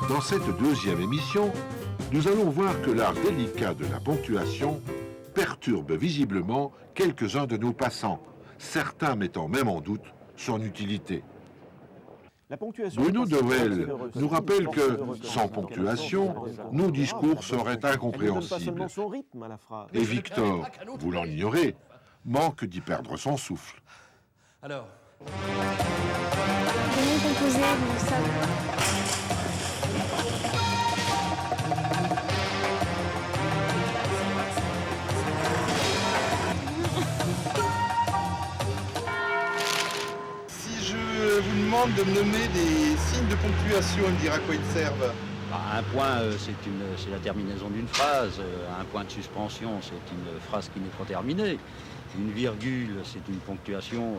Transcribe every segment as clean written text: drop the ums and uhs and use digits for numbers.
Dans cette deuxième émission, nous allons voir que l'art délicat de la ponctuation perturbe visiblement quelques-uns de nos passants, certains mettant même en doute son utilité. Bruno Dewel nous rappelle que, sans ponctuation, nos discours seraient incompréhensibles. Et Victor, voulant l'ignorer, manque d'y perdre son souffle. Alors. Comment composer, vous savez. Si je vous demande de me nommer des signes de ponctuation, il me dira à quoi ils servent. Un point, c'est la terminaison d'une phrase. Un point de suspension, c'est une phrase qui n'est pas terminée. Une virgule, c'est une ponctuation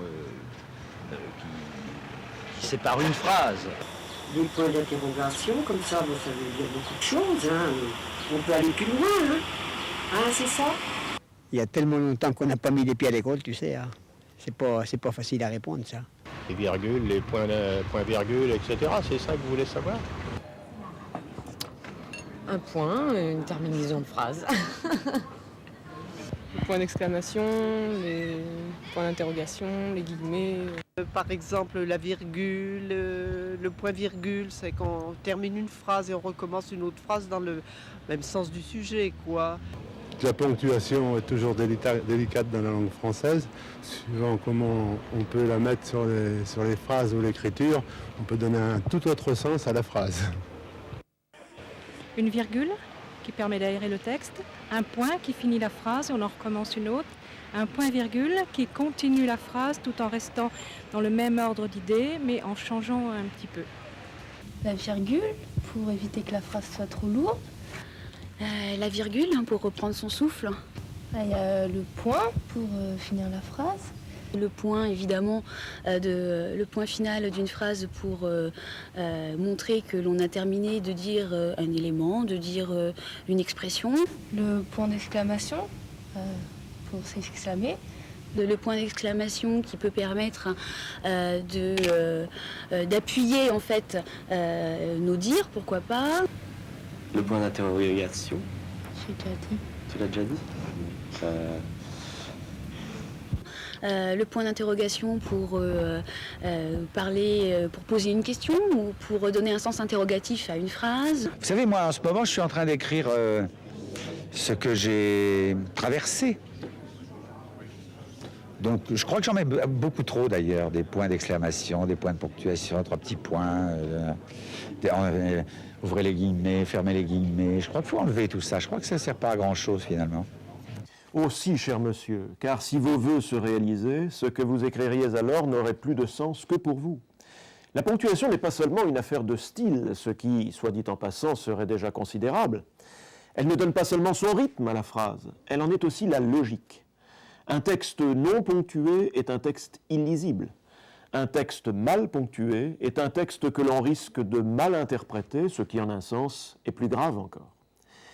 qui sépare une phrase. Des points d'interrogation, comme ça, bon, ça veut dire beaucoup de choses. Hein. On peut aller plus loin. Hein, c'est ça. Il y a tellement longtemps qu'on n'a pas mis les pieds à l'école, tu sais. Hein. C'est pas facile à répondre, ça. Les virgules, les points-virgules, etc. C'est ça que vous voulez savoir? Un point, une terminaison de phrase. Les points d'exclamation, les points d'interrogation, les guillemets. Par exemple, la virgule, le point-virgule, c'est quand on termine une phrase et on recommence une autre phrase dans le même sens du sujet, quoi. La ponctuation est toujours délicate dans la langue française. Suivant comment on peut la mettre sur les phrases ou l'écriture, on peut donner un tout autre sens à la phrase. Une virgule qui permet d'aérer le texte, un point qui finit la phrase et on en recommence une autre, un point-virgule qui continue la phrase tout en restant dans le même ordre d'idées mais en changeant un petit peu. La virgule, pour éviter que la phrase soit trop lourde. La virgule, pour reprendre son souffle. Il y a le point pour finir la phrase. Le point, évidemment, le point final d'une phrase pour montrer que l'on a terminé de dire un élément, de dire une expression. Le point d'exclamation pour s'exclamer. Le point d'exclamation qui peut permettre d'appuyer en fait nos dires, pourquoi pas. Le point d'interrogation. J'ai déjà dit. Tu l'as déjà dit Le point d'interrogation pour parler, pour poser une question ou pour donner un sens interrogatif à une phrase. Vous savez, moi, en ce moment, je suis en train d'écrire ce que j'ai traversé. Donc, je crois que j'en mets beaucoup trop, d'ailleurs, des points d'exclamation, des points de ponctuation, 3 petits points, ouvrez les guillemets, fermez les guillemets. Je crois qu'il faut enlever tout ça. Je crois que ça ne sert pas à grand-chose, finalement. Aussi, cher monsieur, car si vos vœux se réalisaient, ce que vous écririez alors n'aurait plus de sens que pour vous. La ponctuation n'est pas seulement une affaire de style, ce qui, soit dit en passant, serait déjà considérable. Elle ne donne pas seulement son rythme à la phrase, elle en est aussi la logique. Un texte non ponctué est un texte illisible. Un texte mal ponctué est un texte que l'on risque de mal interpréter, ce qui en un sens est plus grave encore.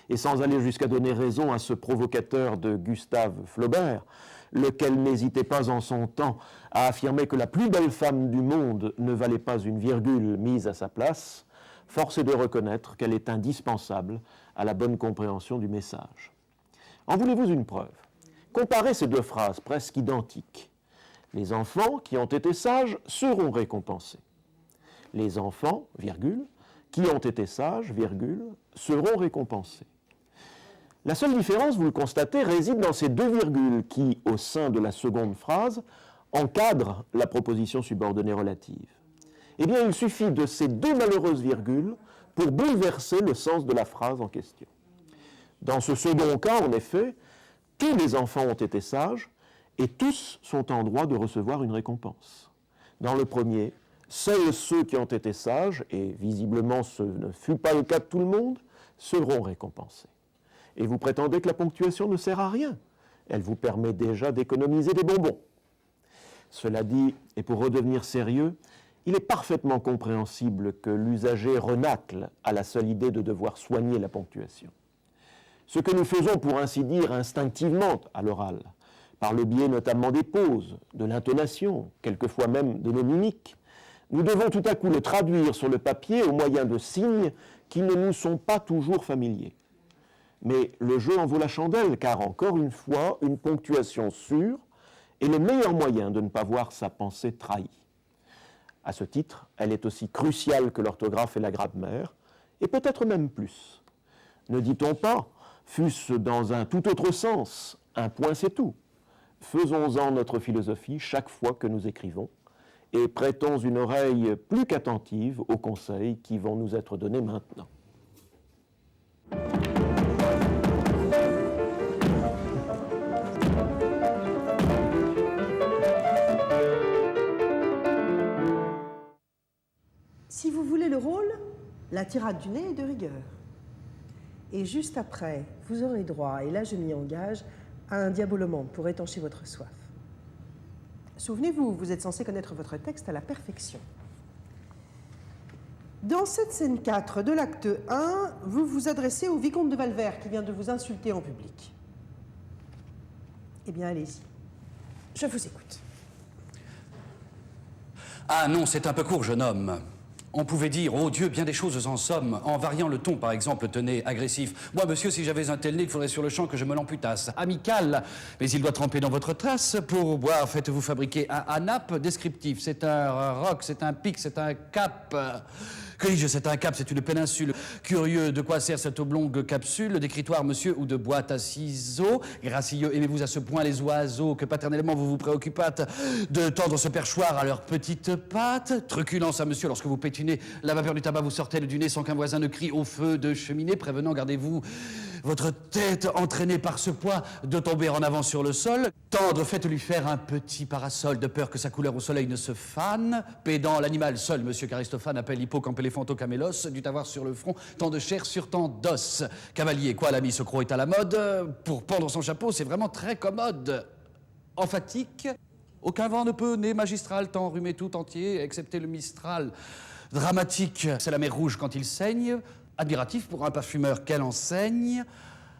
Et sans aller jusqu'à donner raison à ce provocateur de Gustave Flaubert, lequel n'hésitait pas en son temps à affirmer que la plus belle femme du monde ne valait pas une virgule mise à sa place, force est de reconnaître qu'elle est indispensable à la bonne compréhension du message. En voulez-vous une preuve ? Comparez ces deux phrases presque identiques. Les enfants qui ont été sages seront récompensés. Les enfants, virgule, qui ont été sages, virgule, seront récompensés. La seule différence, vous le constatez, réside dans ces deux virgules qui, au sein de la seconde phrase, encadrent la proposition subordonnée relative. Eh bien, il suffit de ces deux malheureuses virgules pour bouleverser le sens de la phrase en question. Dans ce second cas, en effet, tous les enfants ont été sages et tous sont en droit de recevoir une récompense. Dans le premier, seuls ceux qui ont été sages, et visiblement ce ne fut pas le cas de tout le monde, seront récompensés. Et vous prétendez que la ponctuation ne sert à rien. Elle vous permet déjà d'économiser des bonbons. Cela dit, et pour redevenir sérieux, il est parfaitement compréhensible que l'usager renacle à la seule idée de devoir soigner la ponctuation. Ce que nous faisons pour ainsi dire instinctivement à l'oral, par le biais notamment des pauses, de l'intonation, quelquefois même de nos mimiques, Nous devons tout à coup le traduire sur le papier au moyen de signes qui ne nous sont pas toujours familiers. Mais le jeu en vaut la chandelle, car encore une fois, une ponctuation sûre est le meilleur moyen de ne pas voir sa pensée trahie. À ce titre, elle est aussi cruciale que l'orthographe et la grammaire, et peut-être même plus. Ne dit-on pas, fût-ce dans un tout autre sens, un point c'est tout. Faisons-en notre philosophie chaque fois que nous écrivons, et prêtons une oreille plus qu'attentive aux conseils qui vont nous être donnés maintenant. Si vous voulez le rôle, la tirade du nez est de rigueur. Et juste après, vous aurez droit, et là je m'y engage, à un diabolement pour étancher votre soif. Souvenez-vous, vous êtes censé connaître votre texte à la perfection. Dans cette scène 4 de l'acte 1, vous vous adressez au vicomte de Valvert qui vient de vous insulter en public. Eh bien, allez-y. Je vous écoute. Ah non, c'est un peu court, jeune homme. On pouvait dire, oh Dieu, bien des choses en somme, en variant le ton, par exemple, tenez, agressif. Moi, monsieur, si j'avais un tel nez, il faudrait sur le champ que je me l'amputasse. Amical, mais il doit tremper dans votre tasse. Pour boire, faites-vous fabriquer un anap descriptif. C'est un roc, c'est un pic, c'est un cap. Que dis-je, c'est un cap, c'est une péninsule. Curieux, de quoi sert cette oblongue capsule? D'écritoire, monsieur, ou de boîte à ciseaux? Gracieux, aimez-vous à ce point les oiseaux que paternellement vous vous préoccupâtes de tendre ce perchoir à leurs petites pattes? Truculence à monsieur, lorsque vous pétunez, la vapeur du tabac vous sortait du nez sans qu'un voisin ne crie au feu de cheminée. Prévenant, gardez-vous votre tête entraînée par ce poids de tomber en avant sur le sol. Tendre, faites-lui faire un petit parasol de peur que sa couleur au soleil ne se fane. Pédant, l'animal seul, monsieur qu'Aristophane appelle hippocamp-éléphanto-camélos, dut avoir sur le front tant de chair sur tant d'os. Cavalier, quoi, l'ami, ce croc est à la mode. Pour pendre son chapeau, c'est vraiment très commode. Emphatique, aucun vent ne peut, nez magistral, tant enrhumé tout entier, excepté le mistral. Dramatique, c'est la mer Rouge quand il saigne. Admiratif pour un parfumeur, quelle enseigne.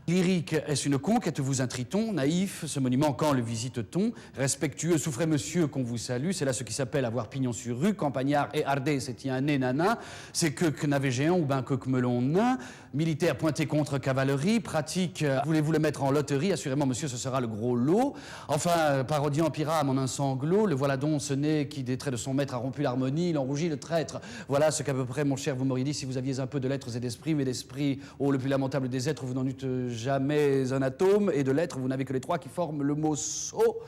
Lyrique, est-ce une conque, êtes-vous un triton? Naïf, ce monument, quand le visite-t-on? Respectueux, souffrez monsieur qu'on vous salue, c'est là ce qui s'appelle avoir pignon sur rue. Campagnard et hardé, c'est y un nez nanin. C'est que navet géant ou ben que melon nain. Militaire, pointé contre cavalerie. Pratique, voulez-vous le mettre en loterie? Assurément monsieur, ce sera le gros lot. Enfin, parodiant Pyrame en un sanglot, le voilà donc ce nez qui des traits de son maître a rompu l'harmonie, il en rougit le traître. Voilà ce qu'à peu près, mon cher, vous m'auriez dit si vous aviez un peu de lettres et d'esprit, mais d'esprit, oh, le plus lamentable des êtres, vous n'en eûtes jamais un atome, et de lettres, vous n'avez que les trois qui forment le mot sot.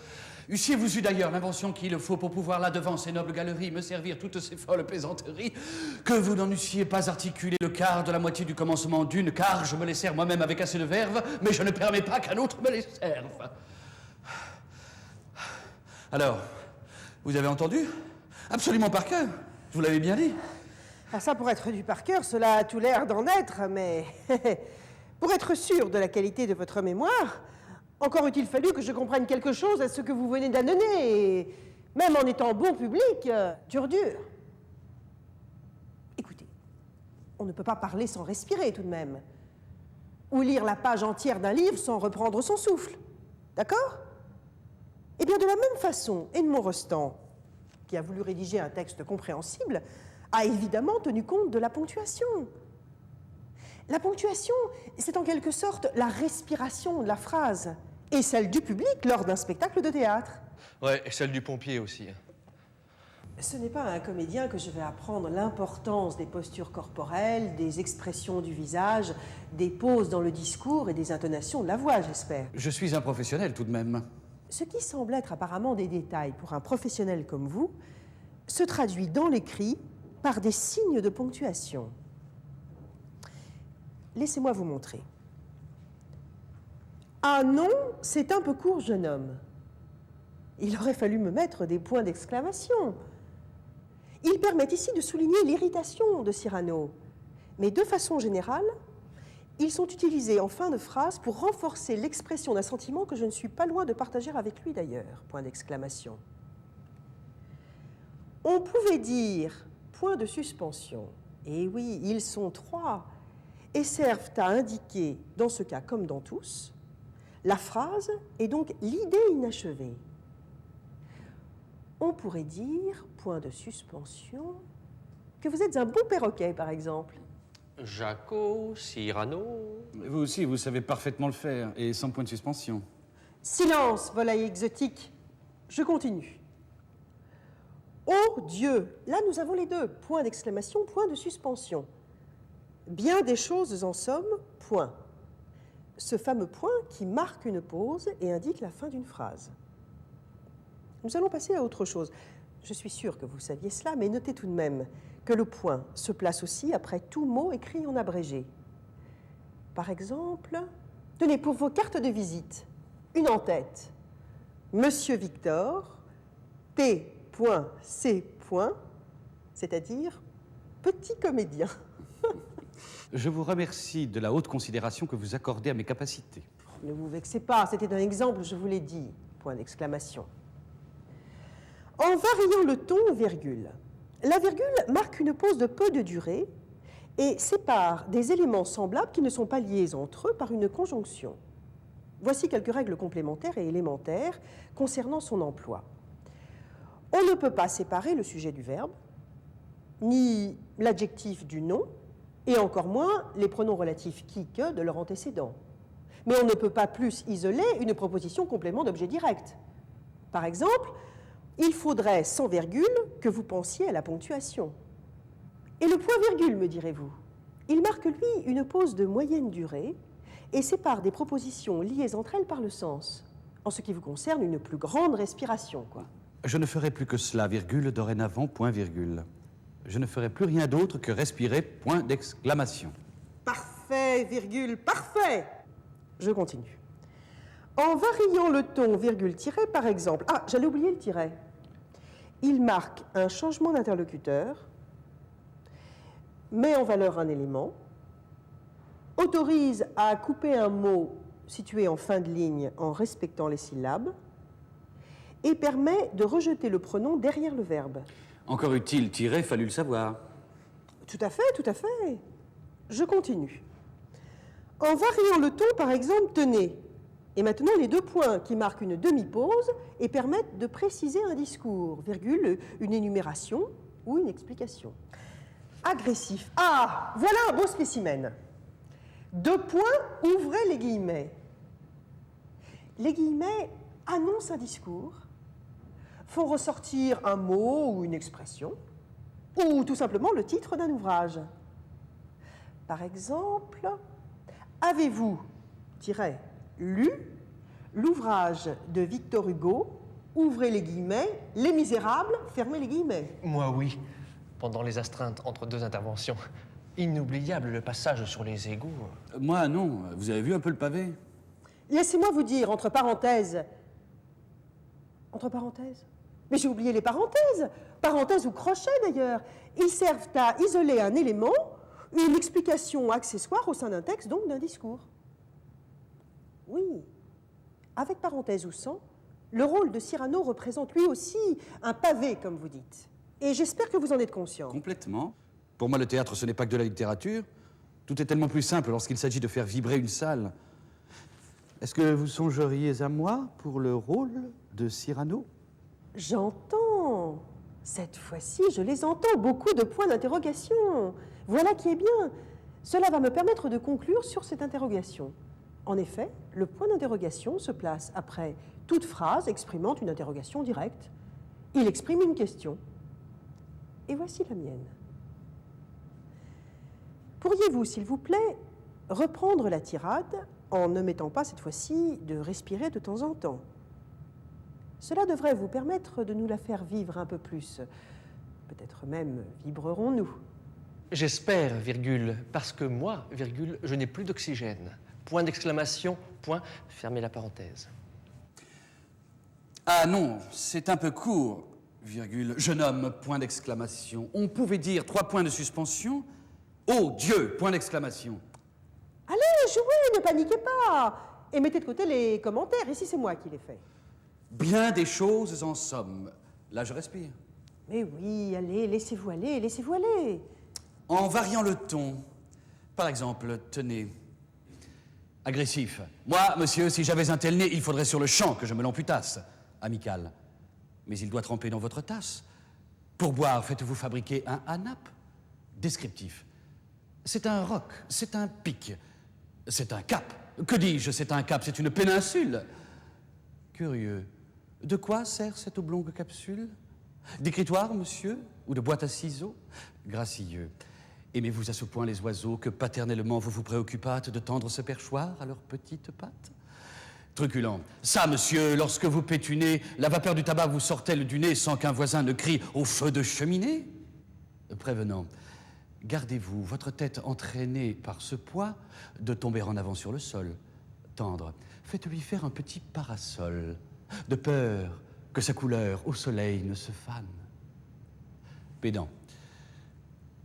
Eussiez-vous eu d'ailleurs l'invention qu'il faut pour pouvoir là devant ces nobles galeries me servir toutes ces folles plaisanteries, que vous n'en eussiez pas articulé le quart de la moitié du commencement d'une, car je me les sers moi-même avec assez de verve, mais je ne permets pas qu'un autre me les serve. Alors, vous avez entendu? Absolument par cœur, je vous l'avais bien dit. Ah, ça, pour être du par cœur, cela a tout l'air d'en être, mais pour être sûr de la qualité de votre mémoire, encore eût-il fallu que je comprenne quelque chose à ce que vous venez d'annoncer, et même en étant bon public, dur. Écoutez, on ne peut pas parler sans respirer tout de même, ou lire la page entière d'un livre sans reprendre son souffle, d'accord? Eh bien, de la même façon, Edmond Rostand, qui a voulu rédiger un texte compréhensible, a évidemment tenu compte de la ponctuation. La ponctuation, c'est en quelque sorte la respiration de la phrase, et celle du public lors d'un spectacle de théâtre. Ouais, et celle du pompier aussi. Ce n'est pas à un comédien que je vais apprendre l'importance des postures corporelles, des expressions du visage, des pauses dans le discours et des intonations de la voix, j'espère. Je suis un professionnel tout de même. Ce qui semble être apparemment des détails pour un professionnel comme vous, se traduit dans l'écrit par des signes de ponctuation. Laissez-moi vous montrer. Ah non, c'est un peu court, jeune homme. Il aurait fallu me mettre des points d'exclamation. Ils permettent ici de souligner l'irritation de Cyrano. Mais de façon générale, ils sont utilisés en fin de phrase pour renforcer l'expression d'un sentiment que je ne suis pas loin de partager avec lui d'ailleurs. Point d'exclamation. On pouvait dire point de suspension. Et oui, ils sont trois et servent à indiquer, dans ce cas comme dans tous, la phrase et donc l'idée inachevée. On pourrait dire, point de suspension, que vous êtes un bon perroquet, par exemple. Jaco, Cyrano. Vous aussi, vous savez parfaitement le faire, et sans point de suspension. Silence, volaille exotique. Je continue. Oh Dieu! Là, nous avons les deux. Point d'exclamation, point de suspension. Bien des choses en somme, point. Ce fameux point qui marque une pause et indique la fin d'une phrase. Nous allons passer à autre chose. Je suis sûre que vous saviez cela, mais notez tout de même que le point se place aussi après tout mot écrit en abrégé. Par exemple, tenez, pour vos cartes de visite, une en tête. Monsieur Victor, P.C. c'est-à-dire petit comédien. Je vous remercie de la haute considération que vous accordez à mes capacités. Ne vous vexez pas, c'était un exemple, je vous l'ai dit. Point d'exclamation. En variant le ton, virgule. La virgule marque une pause de peu de durée et sépare des éléments semblables qui ne sont pas liés entre eux par une conjonction. Voici quelques règles complémentaires et élémentaires concernant son emploi. On ne peut pas séparer le sujet du verbe, ni l'adjectif du nom, et encore moins les pronoms relatifs qui, que de leur antécédent. Mais on ne peut pas plus isoler une proposition complément d'objet direct. Par exemple, il faudrait, sans virgule, que vous pensiez à la ponctuation. Et le point-virgule, me direz-vous? Il marque, lui, une pause de moyenne durée et sépare des propositions liées entre elles par le sens. En ce qui vous concerne, une plus grande respiration, quoi. Je ne ferai plus que cela, virgule, dorénavant, point, virgule. Je ne ferai plus rien d'autre que respirer, point d'exclamation. Parfait, virgule, parfait! Je continue. En variant le ton, virgule, tiret, par exemple... Ah, j'allais oublier le tiret. Il marque un changement d'interlocuteur, met en valeur un élément, autorise à couper un mot situé en fin de ligne en respectant les syllabes, et permet de rejeter le pronom derrière le verbe. Encore utile, tirer, fallu le savoir. Tout à fait, tout à fait. Je continue. En variant le ton, par exemple, tenez. Et maintenant, les deux points qui marquent une demi-pause et permettent de préciser un discours, virgule, une énumération ou une explication. Agressif. Ah, voilà un beau spécimen. Deux points, ouvrez les guillemets. Les guillemets annoncent un discours, font ressortir un mot ou une expression, ou tout simplement le titre d'un ouvrage. Par exemple, avez-vous, lu l'ouvrage de Victor Hugo, ouvrez les guillemets, Les Misérables, fermez les guillemets. Moi, oui. Pendant les astreintes entre deux interventions. Inoubliable le passage sur les égouts. Moi, non. Vous avez vu un peu le pavé? Laissez-moi vous dire, entre parenthèses... Entre parenthèses? Mais j'ai oublié les parenthèses. Parenthèses ou crochets, d'ailleurs. Ils servent à isoler un élément, une explication accessoire au sein d'un texte, donc d'un discours. Oui, avec parenthèse ou sans, le rôle de Cyrano représente lui aussi un pavé, comme vous dites. Et j'espère que vous en êtes conscient. Complètement. Pour moi, le théâtre, ce n'est pas que de la littérature. Tout est tellement plus simple lorsqu'il s'agit de faire vibrer une salle. Est-ce que vous songeriez à moi pour le rôle de Cyrano? J'entends. Cette fois-ci, je les entends. Beaucoup de points d'interrogation. Voilà qui est bien. Cela va me permettre de conclure sur cette interrogation. En effet, le point d'interrogation se place après toute phrase exprimant une interrogation directe. Il exprime une question. Et voici la mienne. Pourriez-vous, s'il vous plaît, reprendre la tirade en ne mettant pas cette fois-ci de respirer de temps en temps? Cela devrait vous permettre de nous la faire vivre un peu plus. Peut-être même vibrerons-nous. J'espère, virgule, parce que moi, virgule, je n'ai plus d'oxygène. Point d'exclamation, point, fermez la parenthèse. Ah non, c'est un peu court, virgule, jeune homme, point d'exclamation. On pouvait dire 3 points de suspension. Oh Dieu, point d'exclamation. Allez, jouez, ne paniquez pas. Et mettez de côté les commentaires, ici c'est moi qui les fais. Bien des choses en somme. Là, je respire. Mais oui, allez, laissez-vous aller, laissez-vous aller. En variant le ton, par exemple, tenez, agressif. Moi, monsieur, si j'avais un tel nez, il faudrait sur le champ que je me l'amputasse. Amical. mais il doit tremper dans votre tasse. Pour boire, faites-vous fabriquer un hanap? Descriptif. C'est un roc, c'est un pic, c'est un cap. Que dis-je, c'est un cap, c'est une péninsule. Curieux. De quoi sert cette oblongue capsule? D'écritoire, monsieur? Ou de boîte à ciseaux? Gracieux. Aimez-vous à ce point les oiseaux que paternellement vous vous préoccupâtes de tendre ce perchoir à leurs petites pattes? Truculent. Ça, monsieur, lorsque vous pétunez, la vapeur du tabac vous sort-elle du nez sans qu'un voisin ne crie « au feu de cheminée » Prévenant. Gardez-vous, votre tête entraînée par ce poids, de tomber en avant sur le sol. Tendre. Faites-lui faire un petit parasol, de peur que sa couleur au soleil ne se fane. Pédant.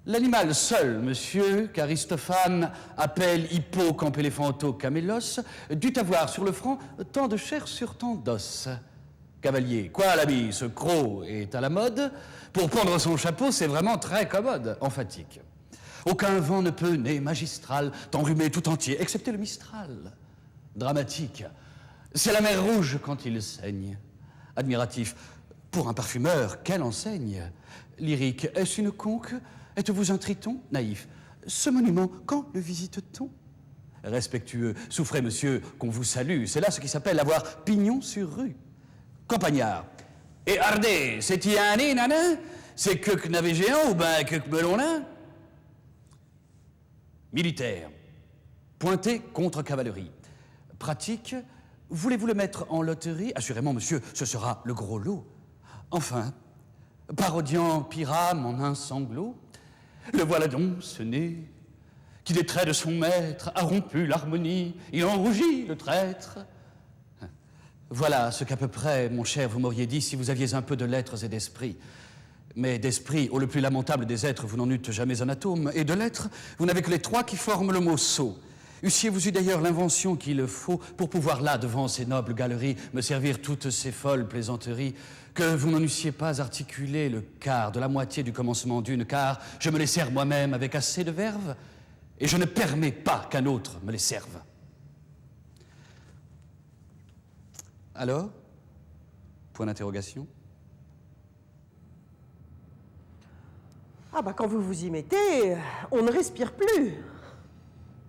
L'animal seul, monsieur, qu'Aristophane appelle hippocampéléphanto camélos, dut avoir sur le front tant de chair sur tant d'os. Cavalier, quoi l'ami, ce croc est à la mode. Pour pendre son chapeau, c'est vraiment très commode, emphatique. Aucun vent ne peut, né magistral, t'enrhumer tout entier, excepté le Mistral. Dramatique, c'est la mer rouge quand il saigne. Admiratif, pour un parfumeur, quelle enseigne. Lyrique, est-ce une conque? Êtes-vous un triton? Naïf. Ce monument, quand le visite-t-on? Respectueux, souffrez, monsieur, qu'on vous salue. C'est là ce qui s'appelle avoir pignon sur rue. Campagnard. Et Ardé, c'est-y un nez, nanin? C'est que navet géant ou ben que melon-nain? Militaire. Pointé contre cavalerie. Pratique. Voulez-vous le mettre en loterie? Assurément, monsieur, ce sera le gros lot. Enfin, parodiant Pyrame en un sanglot, le voilà donc, ce nez, qui des traits de son maître a rompu l'harmonie, il en rougit, le traître. Voilà ce qu'à peu près, mon cher, vous m'auriez dit si vous aviez un peu de lettres et d'esprit. Mais d'esprit, ô le plus lamentable des êtres, vous n'en eûtes jamais un atome, et de lettres, vous n'avez que les trois qui forment le mot sot. Eussiez-vous eu d'ailleurs l'invention qu'il faut pour pouvoir là, devant ces nobles galeries, me servir toutes ces folles plaisanteries, que vous n'en eussiez pas articulé le quart de la moitié du commencement d'une, car je me les sers moi-même avec assez de verve, et je ne permets pas qu'un autre me les serve. Alors? Point d'interrogation. Ah bah quand vous vous y mettez, on ne respire plus.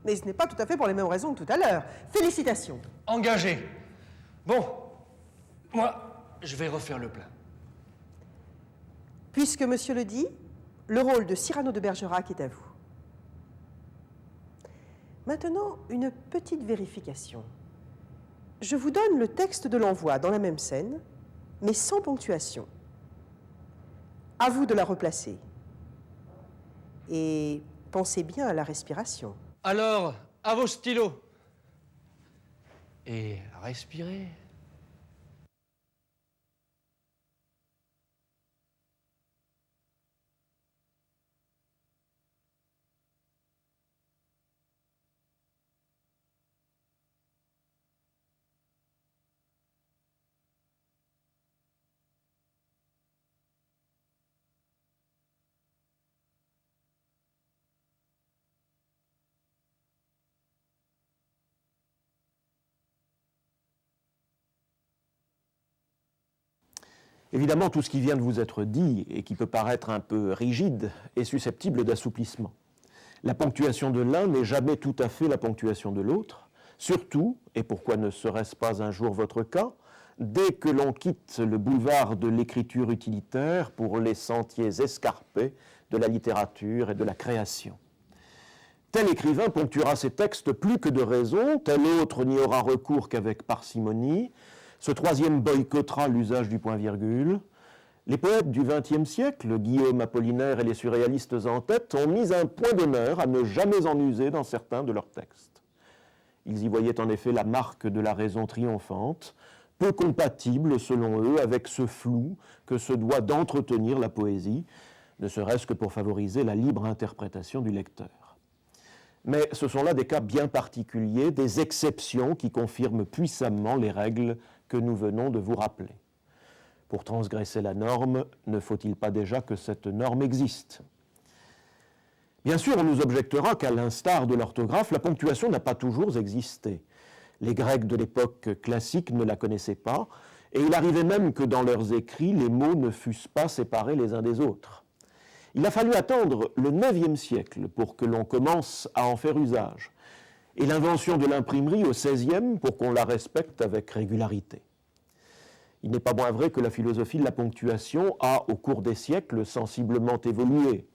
Mais ce n'est pas tout à fait pour les mêmes raisons que tout à l'heure. Félicitations. Engagé. Bon, moi, je vais refaire le plein. Puisque monsieur le dit, le rôle de Cyrano de Bergerac est à vous. Maintenant, une petite vérification. Je vous donne le texte de l'envoi dans la même scène, mais sans ponctuation. À vous de la replacer. Et pensez bien à la respiration. Alors, à vos stylos. Et respirez. Évidemment, tout ce qui vient de vous être dit et qui peut paraître un peu rigide est susceptible d'assouplissement. La ponctuation de l'un n'est jamais tout à fait la ponctuation de l'autre, surtout, et pourquoi ne serait-ce pas un jour votre cas, dès que l'on quitte le boulevard de l'écriture utilitaire pour les sentiers escarpés de la littérature et de la création. Tel écrivain ponctuera ses textes plus que de raison, tel autre n'y aura recours qu'avec parcimonie. Ce troisième boycottera l'usage du point-virgule. Les poètes du XXe siècle, Guillaume Apollinaire et les surréalistes en tête, ont mis un point d'honneur à ne jamais en user dans certains de leurs textes. Ils y voyaient en effet la marque de la raison triomphante, peu compatible, selon eux, avec ce flou que se doit d'entretenir la poésie, ne serait-ce que pour favoriser la libre interprétation du lecteur. Mais ce sont là des cas bien particuliers, des exceptions qui confirment puissamment les règles que nous venons de vous rappeler. Pour transgresser la norme, ne faut-il pas déjà que cette norme existe? Bien sûr, on nous objectera qu'à l'instar de l'orthographe, la ponctuation n'a pas toujours existé. Les Grecs de l'époque classique ne la connaissaient pas, Et il arrivait même que dans leurs écrits, les mots ne fussent pas séparés les uns des autres. Il a fallu attendre le IXe siècle pour que l'on commence à en faire usage, et l'invention de l'imprimerie au XVIe pour qu'on la respecte avec régularité. Il n'est pas moins vrai que la philosophie de la ponctuation a, au cours des siècles, sensiblement évolué.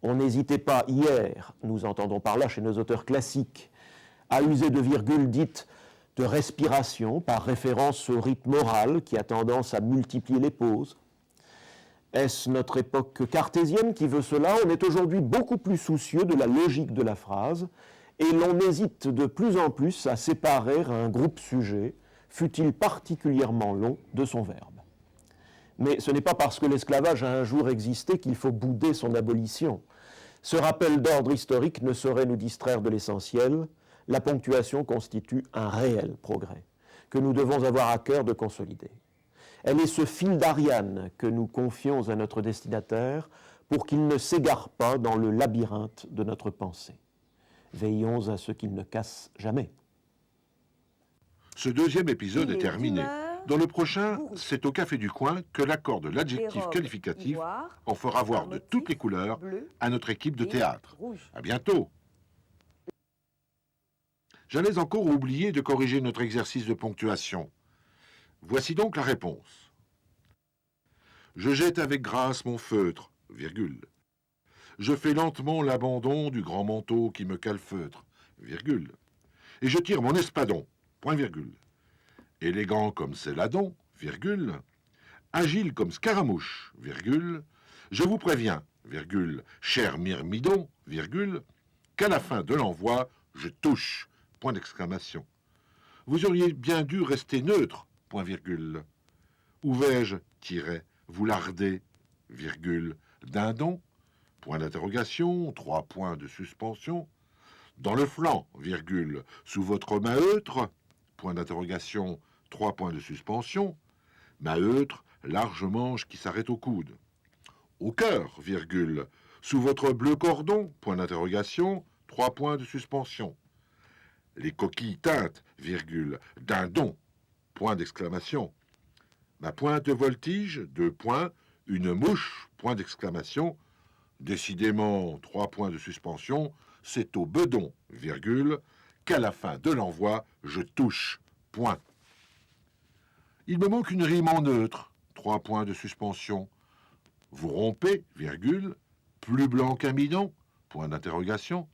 On n'hésitait pas hier, nous entendons par là chez nos auteurs classiques, à user de virgules dites de respiration par référence au rythme oral qui a tendance à multiplier les pauses. Est-ce notre époque cartésienne qui veut cela? On est aujourd'hui beaucoup plus soucieux de la logique de la phrase et l'on hésite de plus en plus à séparer un groupe sujet, fût-il particulièrement long, de son verbe. Mais ce n'est pas parce que l'esclavage a un jour existé qu'il faut bouder son abolition. Ce rappel d'ordre historique ne saurait nous distraire de l'essentiel. La ponctuation constitue un réel progrès que nous devons avoir à cœur de consolider. Elle est ce fil d'Ariane que nous confions à notre destinataire pour qu'il ne s'égare pas dans le labyrinthe de notre pensée. Veillons à ce qu'il ne casse jamais. Ce deuxième épisode est terminé. Dans le prochain, c'est au Café du Coin que l'accord de l'adjectif qualificatif en fera voir de toutes les couleurs à notre équipe de théâtre. À bientôt. J'allais encore oublier de corriger notre exercice de ponctuation. Voici donc la réponse. Je jette avec grâce mon feutre, virgule. Je fais lentement l'abandon du grand manteau qui me calfeutre, virgule. Et je tire mon espadon, point virgule. Élégant comme Céladon, virgule. Agile comme Scaramouche, virgule. Je vous préviens, virgule, cher Myrmidon, virgule, qu'à la fin de l'envoi, je touche, point d'exclamation. Vous auriez bien dû rester neutre, point virgule. Où vais-je, tiret, vous lardez, virgule, dindon, point d'interrogation, 3 points de suspension. Dans le flanc, virgule, sous votre maheutre, point d'interrogation, 3 points de suspension. Maheutre, large manche qui s'arrête au coude. Au cœur, virgule, sous votre bleu cordon, point d'interrogation, 3 points de suspension. Les coquilles teintes, virgule, dindon, point d'exclamation. Ma pointe voltige, 2 points, une mouche, point d'exclamation. Décidément, 3 points de suspension, c'est au bedon, virgule, qu'à la fin de l'envoi, je touche, point. Il me manque une rime en neutre, 3 points de suspension. Vous rompez, virgule, plus blanc qu'un bidon, point d'interrogation.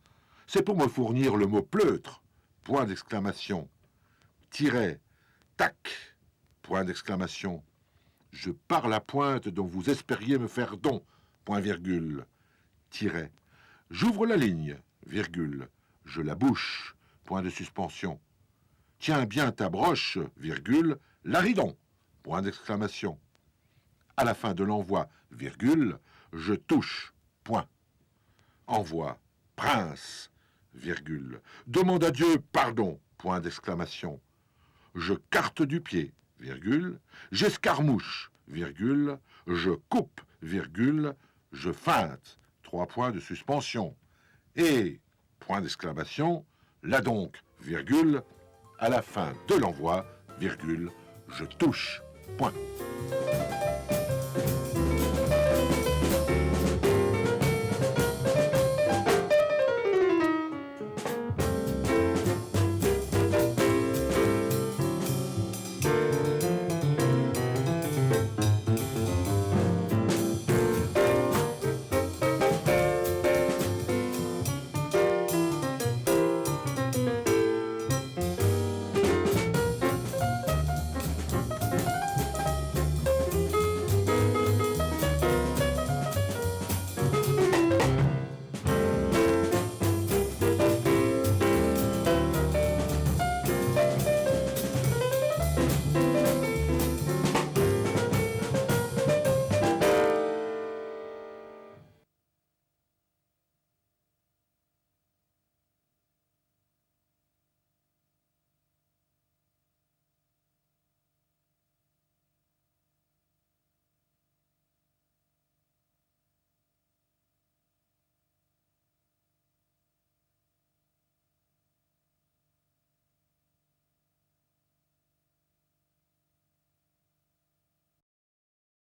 C'est pour me fournir le mot pleutre, point d'exclamation. Tiret, tac, point d'exclamation. Je pars la pointe dont vous espériez me faire don, point virgule. Tiret. J'ouvre la ligne, virgule. Je la bouche, point de suspension. Tiens bien ta broche, virgule, l'aridon, point d'exclamation. À la fin de l'envoi, virgule, je touche, point. Envoi, prince, virgule. Demande à Dieu pardon, point d'exclamation. Je carte du pied, virgule. J'escarmouche, virgule. Je coupe, virgule. Je feinte, 3 points de suspension. Et, point d'exclamation, là donc, virgule, à la fin de l'envoi, virgule, je touche, point.